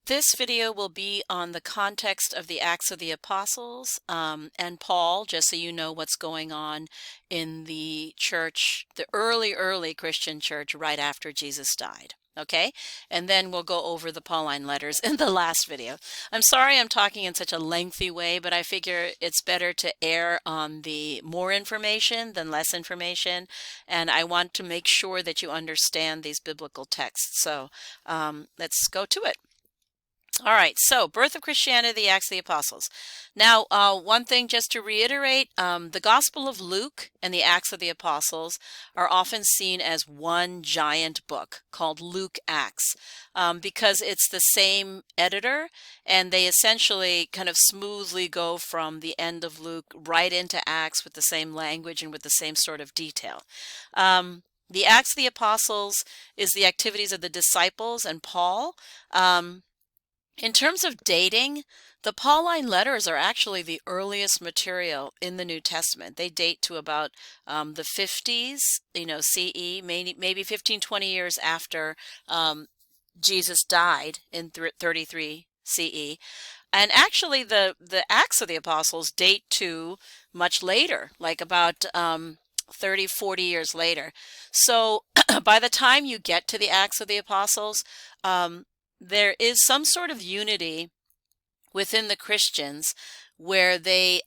This video will be on the context of the Acts of the Apostles and Paul, just so you know what's going on in the church, the early Christian church right after Jesus died. Okay, and then we'll go over the Pauline letters in the last video. I'm sorry I'm talking in such a lengthy way, but I figure it's better to err on the more information than less information, and I want to make sure that you understand these biblical texts. So let's go to it. All right, so birth of Christianity, the Acts of the Apostles. Now, one thing just to reiterate, the Gospel of Luke and the Acts of the Apostles are often seen as one giant book called Luke Acts because it's the same editor, and they essentially kind of smoothly go from the end of Luke right into Acts with the same language and with the same sort of detail. The Acts of the Apostles is the activities of the disciples and Paul. In terms of dating, the Pauline letters are actually the earliest material in the New Testament. They date to about the 50s, CE, maybe 15, 20 years after Jesus died in 33 CE. And actually, the Acts of the Apostles date to much later, like about 30, 40 years later. So by the time you get to the Acts of the Apostles, there is some sort of unity within the Christians where they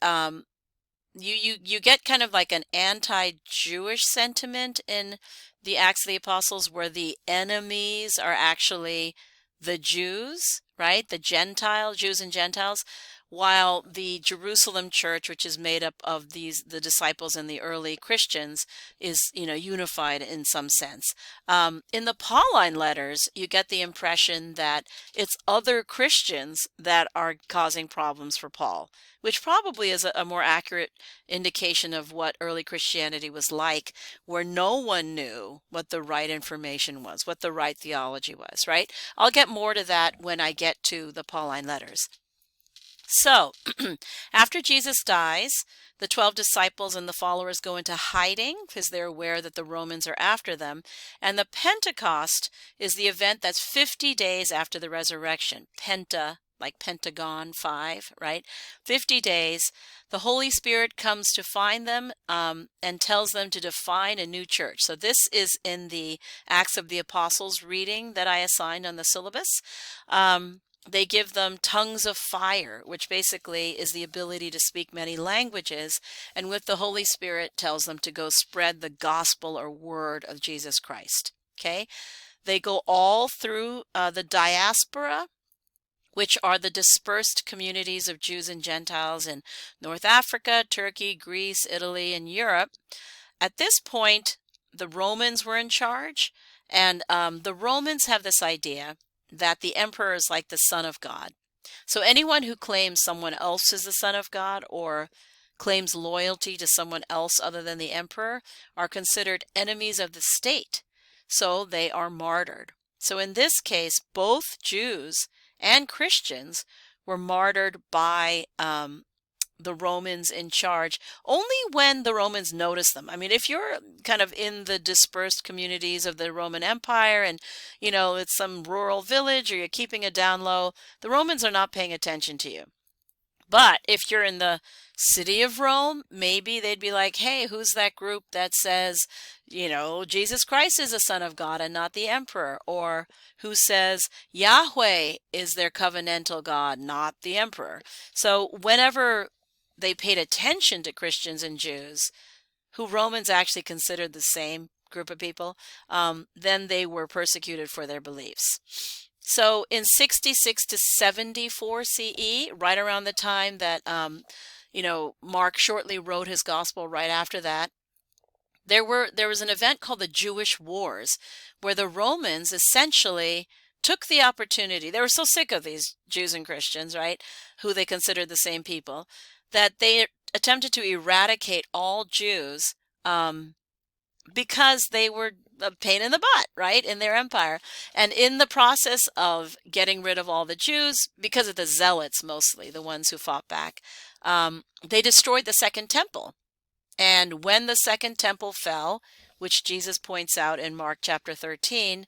you get kind of like an anti-Jewish sentiment in the Acts of the Apostles, where the enemies are actually the Jews, right? The Jews and Gentiles, while the Jerusalem church, which is made up of the disciples and the early Christians, is unified in some sense. In the Pauline letters, you get the impression that it's other Christians that are causing problems for Paul, which probably is a more accurate indication of what early Christianity was like, where no one knew what the right information was, what the right theology was, right? I'll get more to that when I get to the Pauline letters. So, after Jesus dies, the 12 disciples and the followers go into hiding because they're aware that the Romans are after them. And the Pentecost is the event that's 50 days after the resurrection. Penta, like Pentagon, 5, right? 50 days. The Holy Spirit comes to find them and tells them to define a new church. So this is in the Acts of the Apostles reading that I assigned on the syllabus. They give them tongues of fire, which basically is the ability to speak many languages, and with the Holy Spirit tells them to go spread the gospel or word of Jesus Christ. Okay? They go all through the diaspora, which are the dispersed communities of Jews and Gentiles in North Africa, Turkey, Greece, Italy, and Europe. At this point, the Romans were in charge, and the Romans have this idea that the emperor is like the son of God. So anyone who claims someone else is the son of God or claims loyalty to someone else other than the emperor are considered enemies of the state. So they are martyred. So in this case, both Jews and Christians were martyred by the Romans in charge, only when the Romans notice them. I mean, if you're kind of in the dispersed communities of the Roman Empire and, it's some rural village or you're keeping it down low, the Romans are not paying attention to you. But if you're in the city of Rome, maybe they'd be like, hey, who's that group that says, Jesus Christ is a son of God and not the emperor? Or who says Yahweh is their covenantal God, not the emperor? So whenever they paid attention to Christians and Jews, who Romans actually considered the same group of people, then they were persecuted for their beliefs. So in 66 to 74 CE, right around the time that, Mark shortly wrote his gospel right after that, there was an event called the Jewish Wars, where the Romans essentially took the opportunity. They were so sick of these Jews and Christians, right, who they considered the same people, that they attempted to eradicate all Jews because they were a pain in the butt, right, in their empire. And in the process of getting rid of all the Jews, because of the zealots mostly, the ones who fought back, they destroyed the Second Temple. And when the Second Temple fell, which Jesus points out in Mark chapter 13.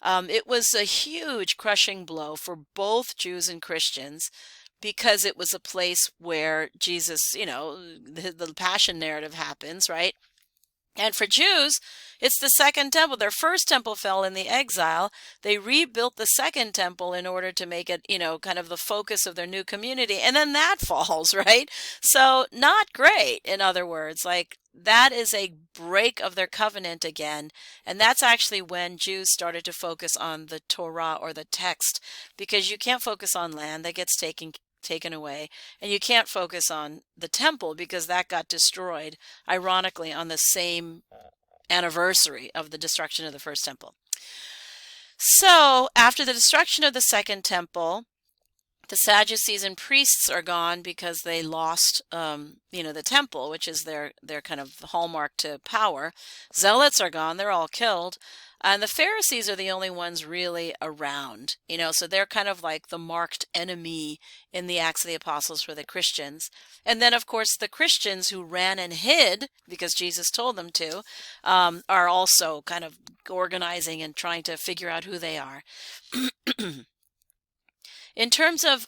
It was a huge crushing blow for both Jews and Christians because it was a place where Jesus, the passion narrative happens, right? And for Jews, it's the second temple. Their first temple fell in the exile. They rebuilt the second temple in order to make it, kind of the focus of their new community. And then that falls, right? So not great, in other words. Like that is a break of their covenant again. And that's actually when Jews started to focus on the Torah or the text, because you can't focus on land that gets taken away, and you can't focus on the temple because that got destroyed, ironically, on the same anniversary of the destruction of the first temple. So after the destruction of the second temple, the Sadducees and priests are gone because they lost, the temple, which is their kind of hallmark to power. Zealots are gone; they're all killed, and the Pharisees are the only ones really around. So they're kind of like the marked enemy in the Acts of the Apostles for the Christians. And then, of course, the Christians who ran and hid because Jesus told them to, are also kind of organizing and trying to figure out who they are. In terms of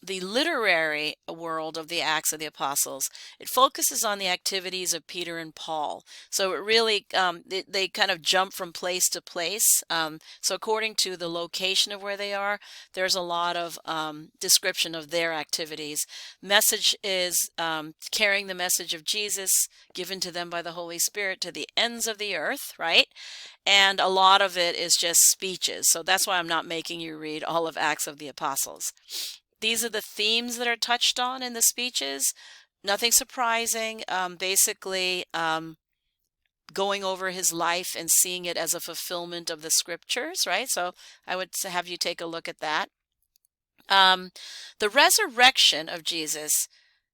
the literary world of the Acts of the Apostles, it focuses on the activities of Peter and Paul. So it really, they kind of jump from place to place. So according to the location of where they are, there's a lot of description of their activities. Message is carrying the message of Jesus given to them by the Holy Spirit to the ends of the earth, right? And a lot of it is just speeches. So that's why I'm not making you read all of Acts of the Apostles. These are the themes that are touched on in the speeches. Nothing surprising. Basically, going over his life and seeing it as a fulfillment of the scriptures, right? So I would have you take a look at that. The resurrection of Jesus,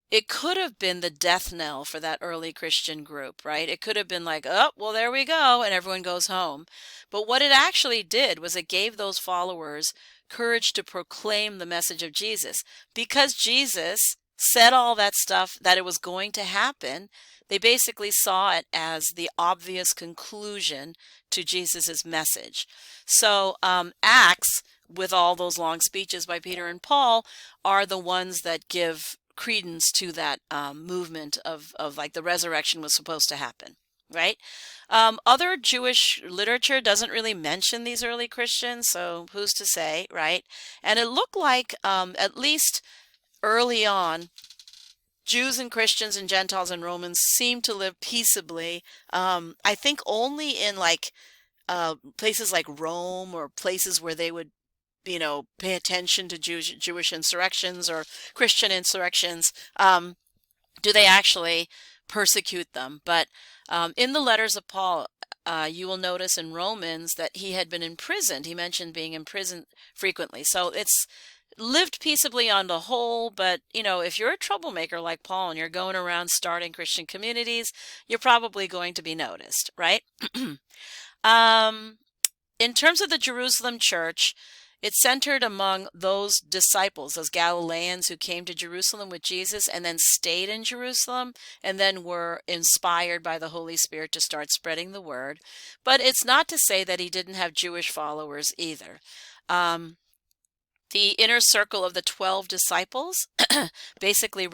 it could have been the death knell for that early Christian group, right? It could have been like, oh, well, there we go, and everyone goes home. But what it actually did was it gave those followers courage to proclaim the message of Jesus. Because Jesus said all that stuff that it was going to happen, they basically saw it as the obvious conclusion to Jesus's message. So Acts, with all those long speeches by Peter and Paul, are the ones that give credence to that movement of like the resurrection was supposed to happen, right? Other Jewish literature doesn't really mention these early Christians, so who's to say, right? And it looked like at least early on, Jews and Christians and Gentiles and Romans seemed to live peaceably. I think only in like places like Rome or places where they would pay attention to Jewish insurrections or Christian insurrections, do they actually persecute them. But in the letters of Paul, you will notice in Romans that he had been imprisoned. He mentioned being imprisoned frequently. So it's lived peaceably on the whole, but if you're a troublemaker like Paul and you're going around starting Christian communities, you're probably going to be noticed, right? In terms of the Jerusalem church, it's centered among those disciples, those Galileans who came to Jerusalem with Jesus and then stayed in Jerusalem and then were inspired by the Holy Spirit to start spreading the word. But it's not to say that he didn't have Jewish followers either. The inner circle of the 12 disciples basically,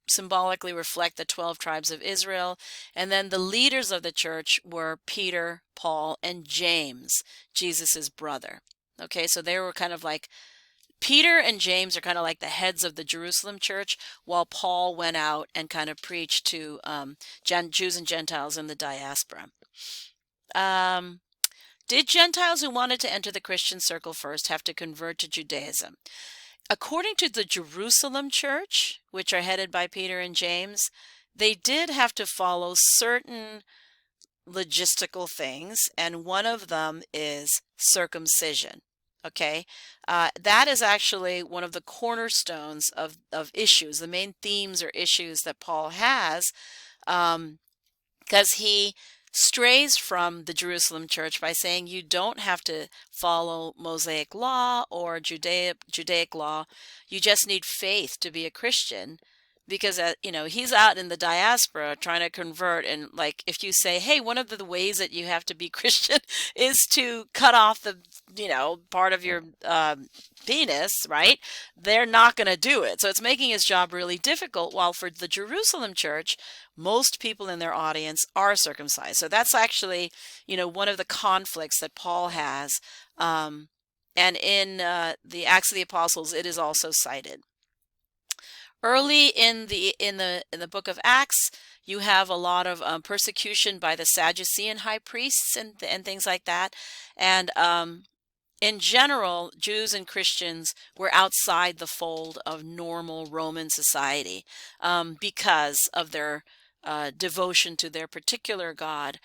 symbolically reflect the 12 tribes of Israel. And then the leaders of the church were Peter, Paul, and James, Jesus's brother. Okay, so they were kind of like, Peter and James are kind of like the heads of the Jerusalem church, while Paul went out and kind of preached to Jews and Gentiles in the diaspora. Did Gentiles who wanted to enter the Christian circle first have to convert to Judaism? According to the Jerusalem church, which are headed by Peter and James, they did have to follow certain logistical things, and one of them is circumcision. Okay, that is actually one of the cornerstones of issues, the main themes or issues that Paul has, because he strays from the Jerusalem church by saying you don't have to follow Mosaic law or Judaic law. You just need faith to be a Christian. because he's out in the diaspora trying to convert, and like if you say, hey, one of the ways that you have to be Christian is to cut off the part of your penis, right? They're not going to do it. So it's making his job really difficult. While for the Jerusalem church, most people in their audience are circumcised. So that's actually one of the conflicts that Paul has. And in the Acts of the Apostles, it is also cited. Early in the book of Acts, you have a lot of persecution by the Sadducean high priests and things like that. And in general, Jews and Christians were outside the fold of normal Roman society because of their devotion to their particular god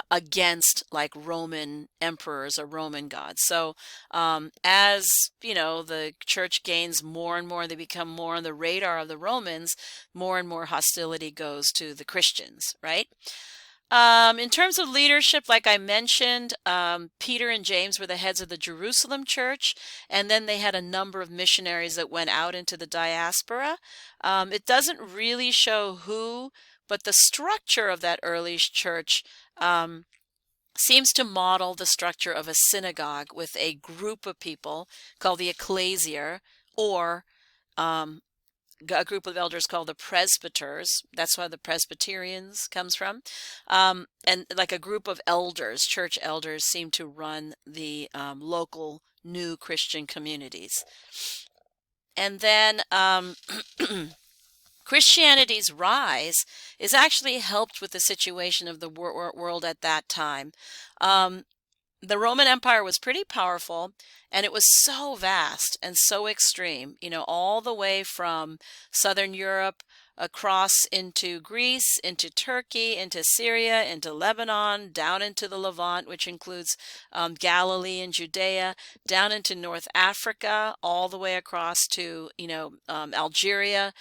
against like Roman emperors or Roman gods. So as the church gains more and more, they become more on the radar of the Romans, more and more hostility goes to the Christians, right? In terms of leadership, like I mentioned, Peter and James were the heads of the Jerusalem church, and then they had a number of missionaries that went out into the diaspora. It doesn't really show who, but the structure of that early church seems to model the structure of a synagogue with a group of people called the ecclesia, or a group of elders called the presbyters. That's why the Presbyterians comes from. And like a group of elders, church elders, seem to run the local new Christian communities. And then Christianity's rise is actually helped with the situation of the world at that time. The Roman Empire was pretty powerful, and it was so vast and so extreme, all the way from Southern Europe across into Greece, into Turkey, into Syria, into Lebanon, down into the Levant, which includes Galilee and Judea, down into North Africa, all the way across to, Algeria.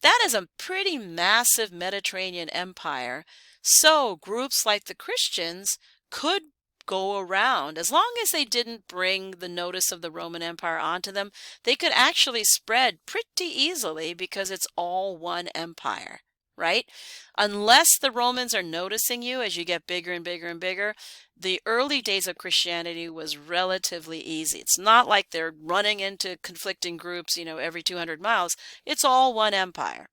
That is a pretty massive Mediterranean empire. So groups like the Christians could go around. As long as they didn't bring the notice of the Roman Empire onto them, they could actually spread pretty easily because it's all one empire, right? Unless the Romans are noticing you as you get bigger and bigger and bigger, the early days of Christianity was relatively easy. It's not like they're running into conflicting groups, every 200 miles. It's all one empire.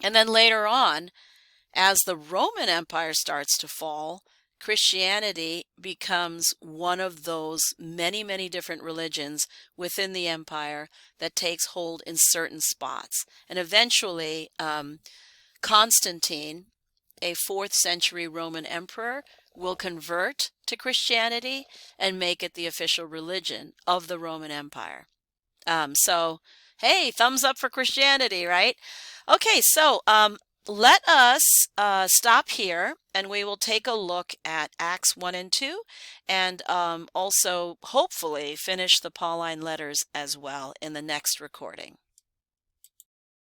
And then later on, as the Roman Empire starts to fall, Christianity becomes one of those many, many different religions within the empire that takes hold in certain spots. And eventually, Constantine, a 4th century Roman emperor, will convert to Christianity and make it the official religion of the Roman Empire. So, hey, thumbs up for Christianity, right? Okay, so let us stop here, and we will take a look at Acts 1 and 2, and also hopefully finish the Pauline letters as well in the next recording.